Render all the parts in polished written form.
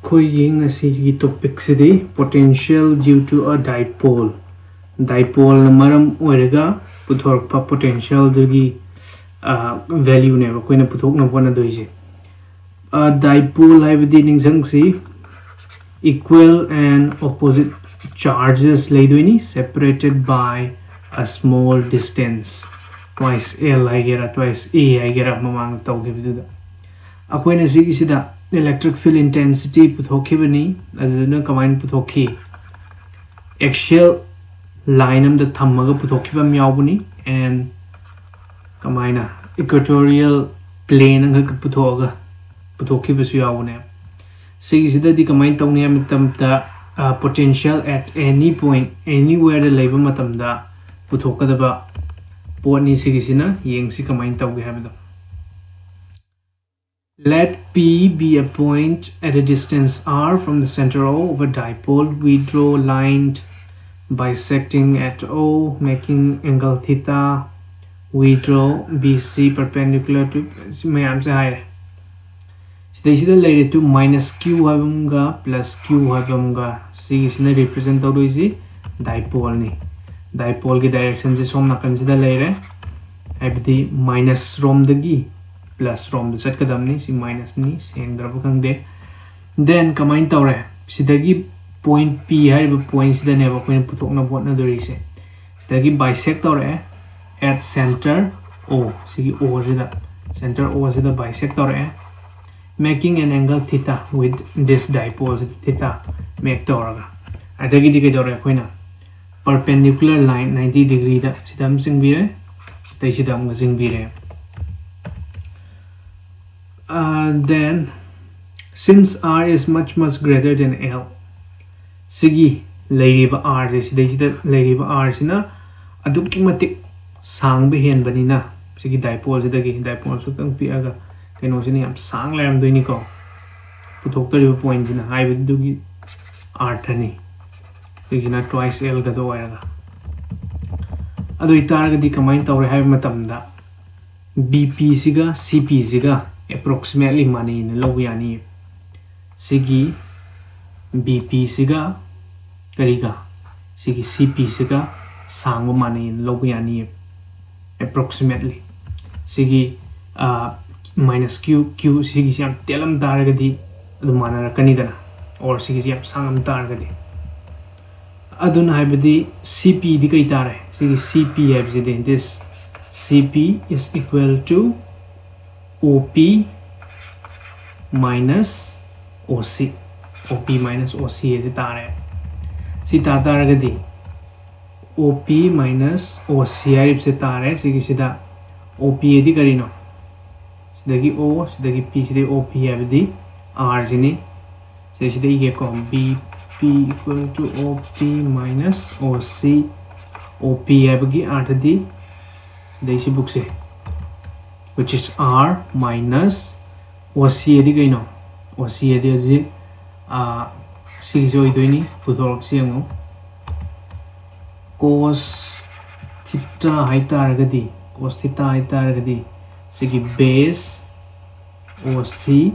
Khoi topic sidi potential due to a dipole. Dipole na maram oiraga puthorpa potential dugi value ne koi na puthok na pona doise. A dipole haibadi ningsang si equal and opposite charges leidoini separated by a small distance. Twice L haigera twice A haigera mamang tawgibiduda. Akoina sida electric field intensity puthokibani aduna combine puthoki axial line am the thamaga puthokiba myawbani and combine equatorial plane ang puthoga puthokiba su yawune sida di combine tawni am the potential at any point anywhere the labor matamda puthokadaba poni sigisina yengsi combine tawgi habida. Let P be a point at a distance r from the center O of a dipole. We draw line bisecting at O, making angle theta. We draw BC perpendicular to related to minus Q habamga plus Q habamga. See, is represent dipole ni. Dipole ki direction is som na consider later. Abdi minus rom the gi. Plus from the set kadamni si minus ni same drabukang de then combine tawre sidagi point P hai point sida neba point putok na bot na dori se sidagi bisect tawre at center O sigi O sida center O sida bisect tawre making an angle theta with this dipole theta make tawraga adagi di tawre koina perpendicular line 90 degree da sidam singbire tai sidam singbire. Then since R is much greater than L, sigi lairiba R sida lairiba R sina aduki matik sang behen banina sigi dipole sidagi dipole su tang piaga kaino sini am sang lam doini ko puthok tari point sina hai bidugi R thani sina twice L ga do ayaga adu itarga di combine tawre hai matamda BP siga CP siga approximately money in Loviani Sigi BP Siga Kariga Sigi CP Siga Sango money in Loviani approximately Sigi minus Q Sigi Siam Telam Targadi the Mana Kanidana or Sigi Siam Sangam Targadi Adun Habidi CP the Kaitare Sigi CP Absidin this CP is equal to OP minus OC. OP minus OC is tare. Si tata ragadi OP minus OC arip se tare. Sigi sida OP edi karino. Sidagi O, sidagi P, sidagi OP abdi R sini. Sida ige ko BP equal to OP minus OC. OP abgi R tadi. Sida isi book se. Which is R minus OC edi kaino OC edi azil sigiso idoini puthorok siango cos theta haitaragadi sigi base OC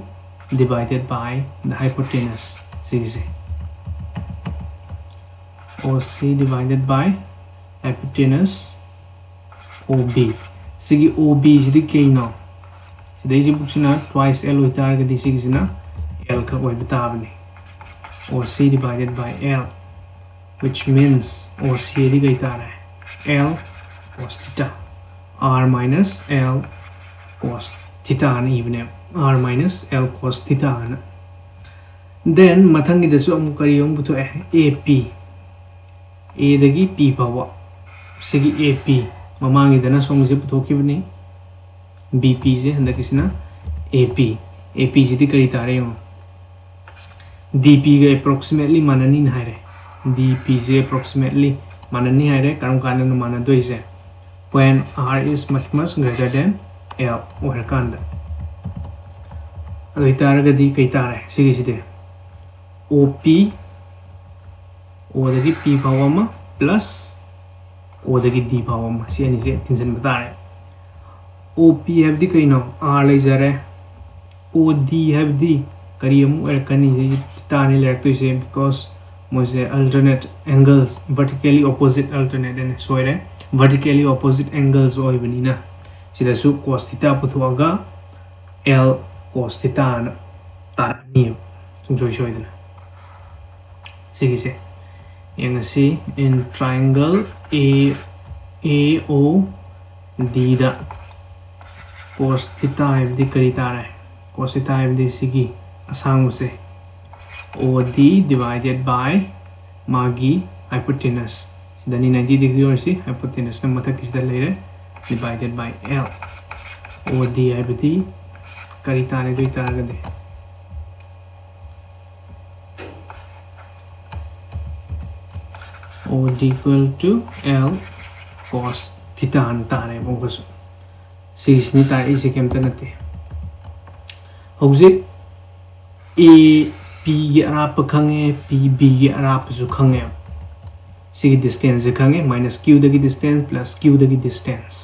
divided by the hypotenuse sigise OC divided by hypotenuse OB Sigi OB is the Kano. Today is twice L with target the Sigina L Kawabitabni or C divided by L, which means or C digitare L cos theta R minus L cos theta even R minus L cos theta. Then Matangi the Sum Karium to AP A the P power Sigi AP. Mamangi dana song se putoki bani BP se handa kisina AP se di kari tare yo DP ga approximately manani haire DP se approximately manani haire karam kana no mana do ise when R is much greater than L or kanda ado itara ga di kai tare sigi side OP o the P power ma plus O the D power si ani se tinsan batare OP have the R laser OD have the Karium or Kani theta ni lerk to se because moise alternate angles vertically opposite alternate and soire vertically opposite angles oi banina sida su cos theta puthuaga L cos theta na tarani sum soi dana sigi se yang si in triangle AO D da cos theta di kari tare cos theta di sigi asang se OD divided by magi hypotenuse sidani 90 degree or si hypotenuse na mathak isda lere divided by L OD ibdi kari tare doi taragade OD equal to L cos theta an tare bongosu sis ni tare isi kem tanate hojik A P ge arap khange P B ge arap su khange sigi distance khange minus q dagi distance plus q dagi distance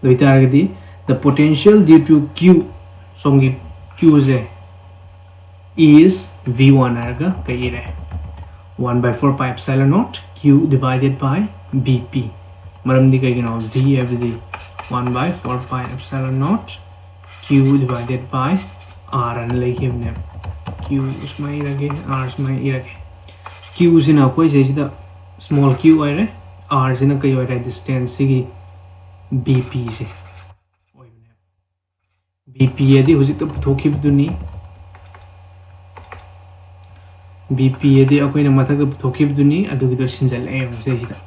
doi taragadi the potential due to q songi q is v1 arga kaire 1 by 4 pi epsilon naught q divided by bp maramdi kaigino v every 1 by 4 pi epsilon naught q divided by r and like him name q is my irage r is my irage q is in a koi the small q ire r is in a kai ire distance sigi bp se bp yadi hujik ta thokhib duni bp yadi akoi na mathak thokhib duni adugi do sinjal a se sida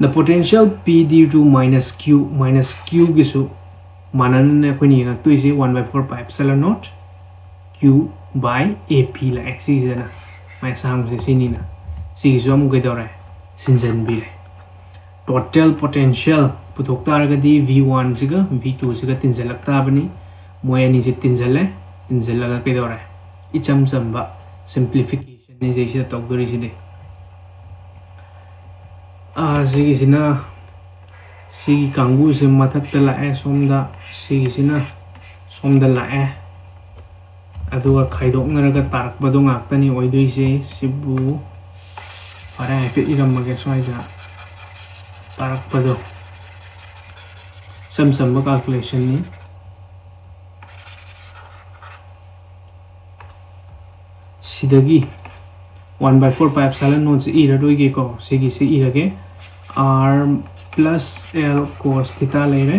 the potential p due to minus q gisu manan ne koi ni na to is 1 by 4 pi epsilon naught q by ap la x is na mai sam se sini na si zo mu ge dore sinjan bi total potential puthok tar ga di v1 siga v2 siga tinjalak ta bani moya ni se tinjala ga ke dore icham chamba simplification ni je se tok dori si de sigi sina sigi kangu se mathak ta la e somda sigi sina somda la e aduga khaidok naraga tarak badong aktani oidoi se sibu para pe iram mage soida tarak bado sam calculation ni sidagi 1 by 4 pi epsilon naught e ra doi ge ko sigi se e rage r plus L cos theta lere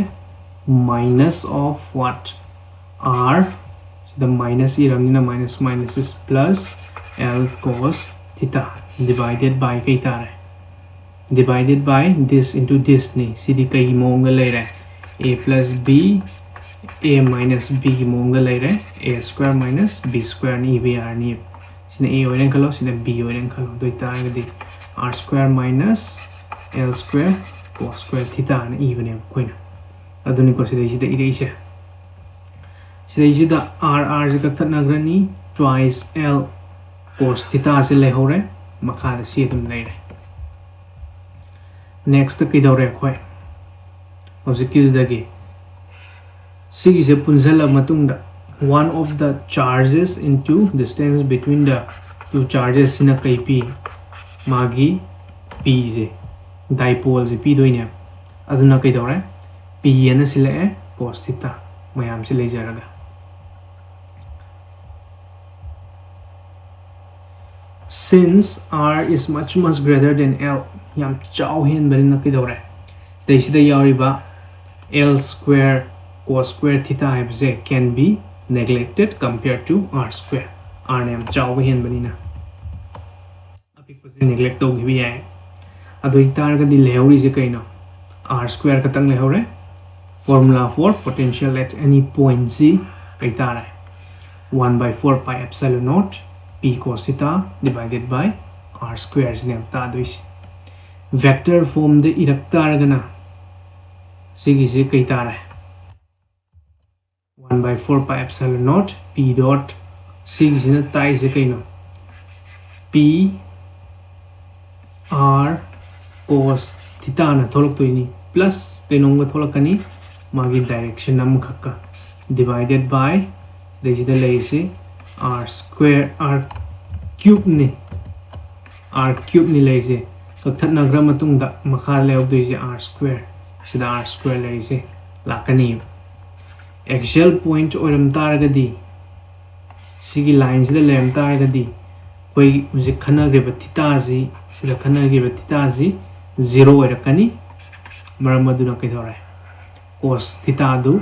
minus of what r the minus e ramnina minus is plus L cos theta divided by kai tare divided by this into this ni sidi kai monga lere a plus b a minus b monga lere a square minus b square ni br ni sina a oren khalo sina b oren khalo doi tare di r square minus L square cos square theta ni even koina aduni ko sida ide the r is the nagrani twice L cos theta se le hore makha da si dum le next ki dore khoi objective dagi sigi se punjala matungda one of the charges into distance between the two charges in a kai p magi p je dipole je p doine aduna kai dore p na sile cos theta mayam se le jaraga since r is much greater than L yam chau hin bari na kidore dai sida yariba L square cos square theta habse can be neglected compared to r square r ne yam chau hin bari na apik pose neglect to gi ai adu itar ga di lehori je kaino r square ka tang lehore formula for potential at any point c kaitara 1 by 4 pi epsilon naught p cos theta divided by r squares ne ta dois vector form de iraktar gana sigi se kai tara 1 by 4 pi epsilon naught p dot sigi se na tai se kai no p r cos theta na tholok to ini plus kenong ga tholakani magi direction nam khakka divided by this the lazy r square r cube ni r cube ni lai se कथन नग्र मतुंग दा मखा लेव दुई से r square सिदा r square lai se lakani axial point oram taragadi sigi line sida lem taragadi koi uji khana ge theta ji sida khana ge theta ji 0 orakani maram aduna kai dore cos theta du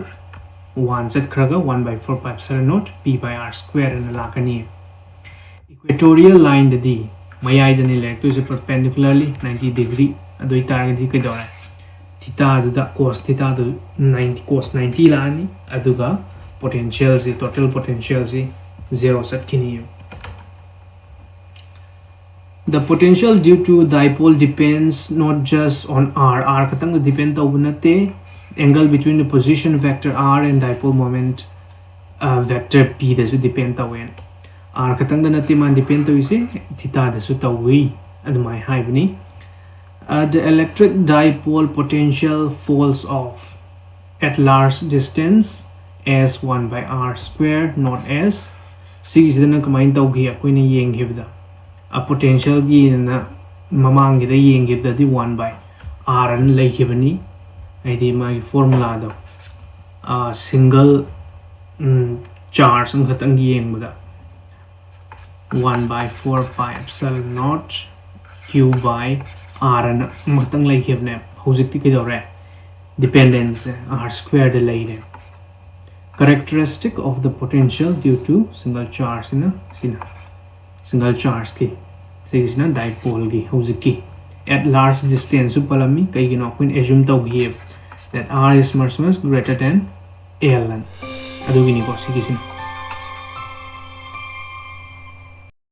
1 set khraga 1/4 p by r square na lakani equatorial line dadi mayai dani lek to is perpendicularly 90 degree adoi taragadi kai dore theta du da cos theta du 90 cos 90 la ni aduga potential ji total potential ji 0 set kini the potential due to dipole depends not just on r katang depend tawunate angle between the position vector r and dipole moment vector p da su depend tawen r katang da nati man depend tawise theta da su tawi admai haibni the electric dipole potential falls off at large distance as 1 by r square not as c is the combined tawgi akoina yeng hibda a potential gi na mamang gi da yeng hibda di 1 by r an lai hibani id my formula do a single charge ang khatang gi yeng bada 1 by 4 pi epsilon naught q by r an matang lai hibne hojikti ki dore dependence r square de lai de characteristic of the potential due to single charge in a single charge ki is na dipole gi hojiki at large distance upalami kai gi no kuin assume to give that r is much greater than ln adu gi ni ko sigisi